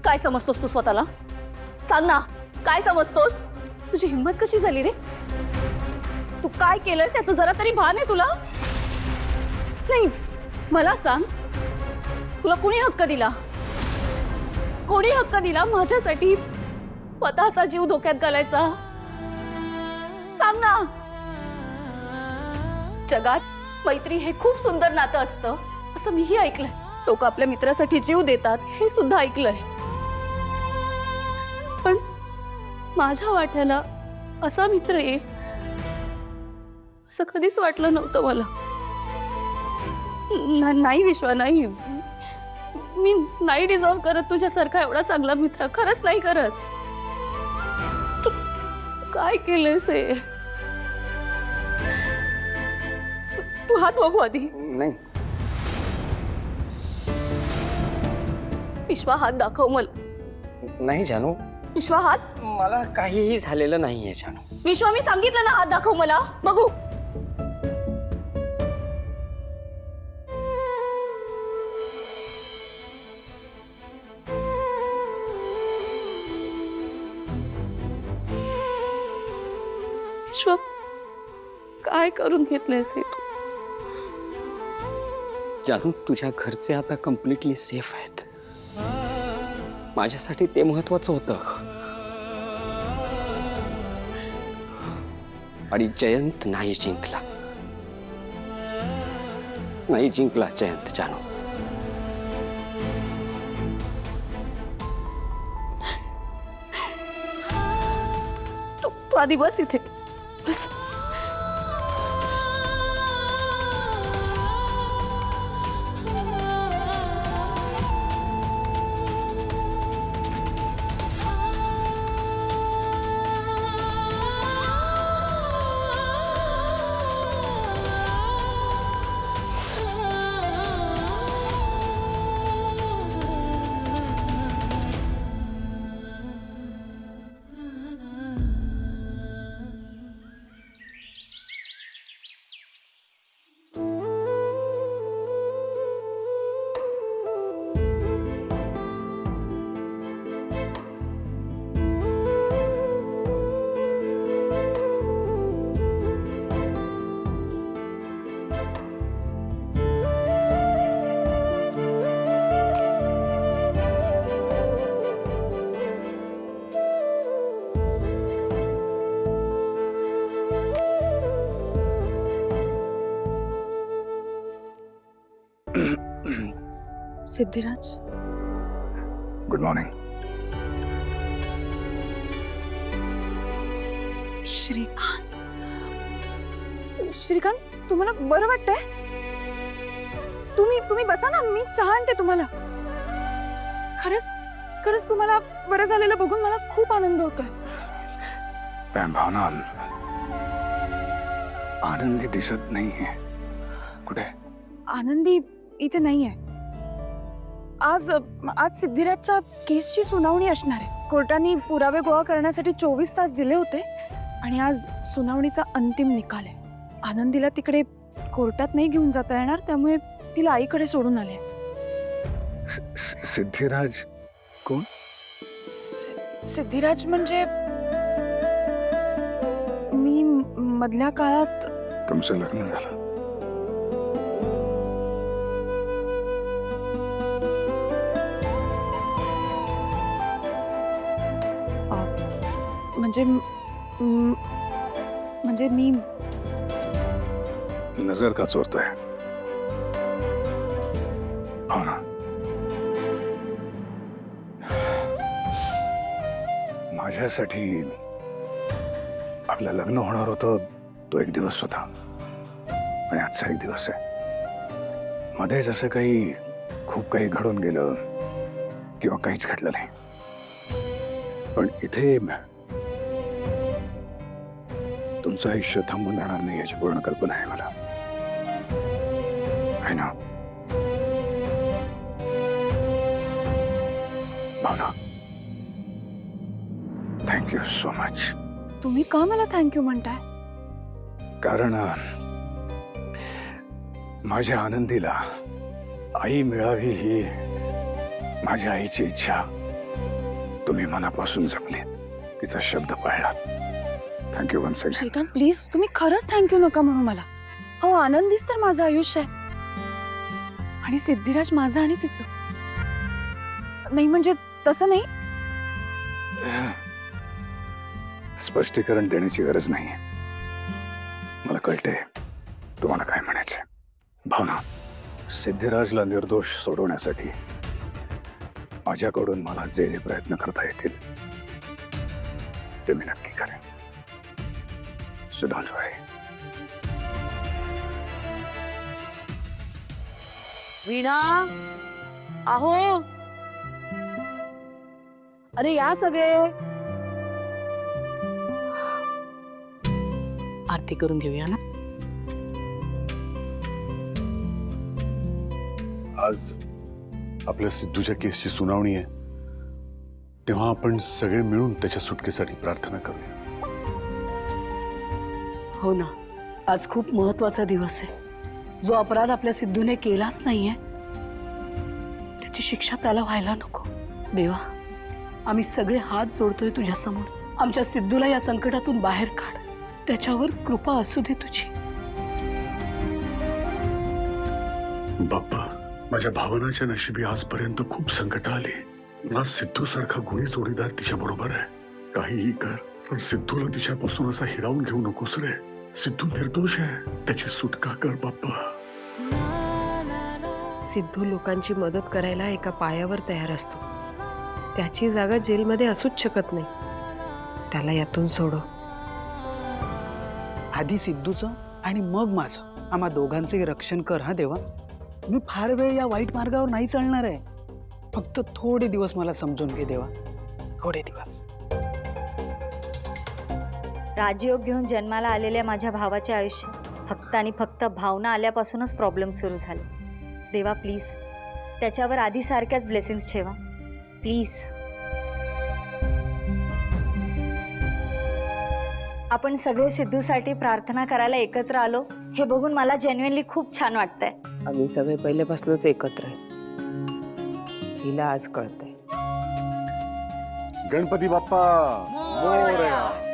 काय समजतोस तू स्वतःला? सांग ना, काय समजतोस? तुझी हिंमत कशी झाली रे? तू काय केलंस याचं जरा तरी भान आहे तुला? नाही, मला सांग, तुला कोणी हक्क दिला? कोणी हक्क दिला माझ्यासाठी स्वतःचा जीव धोक्यात घालायचा? सांग ना. जगात मैत्री हे खूप सुंदर नातं असतं असं मीही ऐकलंय. लोक आपल्या मित्रासाठी जीव देतात हे सुद्धा ऐकलंय. पण माझ्या वाट्याला असा मित्र येईल असं कधीच वाटलं नव्हतं मला. नाही विश्वा, नाही. मी नाही डिझर्व करत तुझ्यासारखा एवढा चांगला मित्र. खरंच नाही करत. तू काय केलंयस हे? तू हात बघू आधी. नाही. विश्वा, हात दाखव मला. नाही जानू, विश्वा, हात. मला काहीही झालेलं नाहीये जानू. विश्वा, मी सांगितलं ना, हात दाखव मला बघू. विश्वा, काय करून घेतलंयस हे तू? जानू, तुझ्या घरचे आता कम्प्लिटली सेफ आहेत. माझ्यासाठी ते महत्वाचं होतं. आणि जयंत नाही जिंकला. नाही जिंकला जयंत जानू. तू आधी बस इथे. बस. Siddhiraj, good morning. श्रीकांत. श्रीकांत, तुम्हाला बरं वाटतंय? तुम्ही बसा ना, मी चहा आणते तुम्हाला. खरंच तुम्हाला बरं झालेलं बघून मला खूप आनंद होतोय. भावना, आनंदी दिसत नाहीये. कुठे? आनंदी इथे नाहीये. आज सिद्धिराजच्या केसची सुनावणी असणार आहे. कोर्टाने पुरावे गोळा करण्यासाठी 24 तास दिले होते आणि आज सुनावणीचा अंतिम निकाल आहे. आनंदीला तिकडे कोर्टात नाही घेऊन जाता येणार, त्यामुळे तिला आईकडे सोडून आले. सिद्धिराज कोण? सिद्धिराज म्हणजे मी मधल्या काळात. तुमचं लग्न झालं? म्हणजे मी. नजर का चोरताय? हो ना. माझ्यासाठी आपलं लग्न होणार होतं तो एक दिवस होता आणि आजचा एक दिवस आहे. मध्येच असं खूप काही घडून गेलं किंवा काहीच घडलं नाही. पण इथे तुमचं आयुष्य थांबून राहणार नाही याची पूर्ण कल्पना आहे मला. आहे ना भावना? Thank you so much. तुम्ही का मला थँक्यू म्हणताय? कारण माझ्या आनंदीला आई मिळावी ही माझ्या आईची इच्छा तुम्ही मनापासून जपले, तिचा शब्द पाळलात. Thank you once again. Shrikant please तुम्ही खरंच थँक्यू नका म्हणू मला. हो आनंदीच तर माझं आयुष्य आहे आणि सिद्धिराज माझं आणि तिचं. नाही म्हणजे तसं नाही. स्पष्टीकरण देण्याची गरज नाहीये. मला कळते तुम्हाला काय म्हणायचंय. भावना, सिद्धिराजला निर्दोष सोडवण्यासाठी माझ्याकडून मला जे जे प्रयत्न करता येतील ते मी नक्की करेन. सो डोंट वरी. वीणा अहो अरे या सगळे. आरती करून घेऊया ना. आज आपल्या सिद्धूच्या केसची सुनावणी आहे, तेव्हा आपण सगळे मिळून त्याच्या सुटकेसाठी प्रार्थना करूया. हो ना, आज खूप महत्वाचा दिवस आहे. जो अपराध आपल्या सिद्धूने केलाच नाहीये त्याची शिक्षा त्याला व्हायला नको. देवा, आम्ही सगळे हात जोडतोय तुझ्या समोर. आमच्या सिद्धूला या संकटातून बाहेर काढ. त्याच्यावर कृपा असू दे तुझी. बाप्पा, माझ्या भावनाच्या नशिबी आजपर्यंत खूप संकट आली. मला सिद्धू सारखा गुणी जोडीदार तिच्या बरोबर आहे. काहीही कर, पण सिद्धूला तिच्यापासून असा हिरावून घेऊ नकोस रे. सिद्धू निर्दोष आहे, त्याची सुटका कर बाप्पा. सिद्धू लोकांची मदत करायला एका पायावर तयार असतो. त्याची जागा जेलमध्ये असूच शकत नाही. त्याला यातून सोडव. आधी सिद्धूचं आणि मग माझं, आम्हा दोघांचंही रक्षण कर हा देवा. मी फार वेळ या वाईट मार्गावर नाही चालणार आहे. फक्त थोडे दिवस मला समजून घे देवा, थोडे दिवस. राजयोग घेऊन जन्माला आलेल्या माझ्या भावाचे आयुष्य फक्त आणि फक्त भावना आल्यापासूनच प्रॉब्लेम सुरू झाले. देवा प्लीज त्याच्यावर आधीसारख्याच ब्लेसिंग्स ठेवा प्लीज. आपण सगळे सिद्धूसाठी प्रार्थना करायला एकत्र आलो हे बघून मला जेन्युइनली खूप छान वाटतंय. आम्ही सगळे पहिल्यापासूनच एकत्र आहे. हिला आज कळतंय. गणपती बाप्पा मोरया.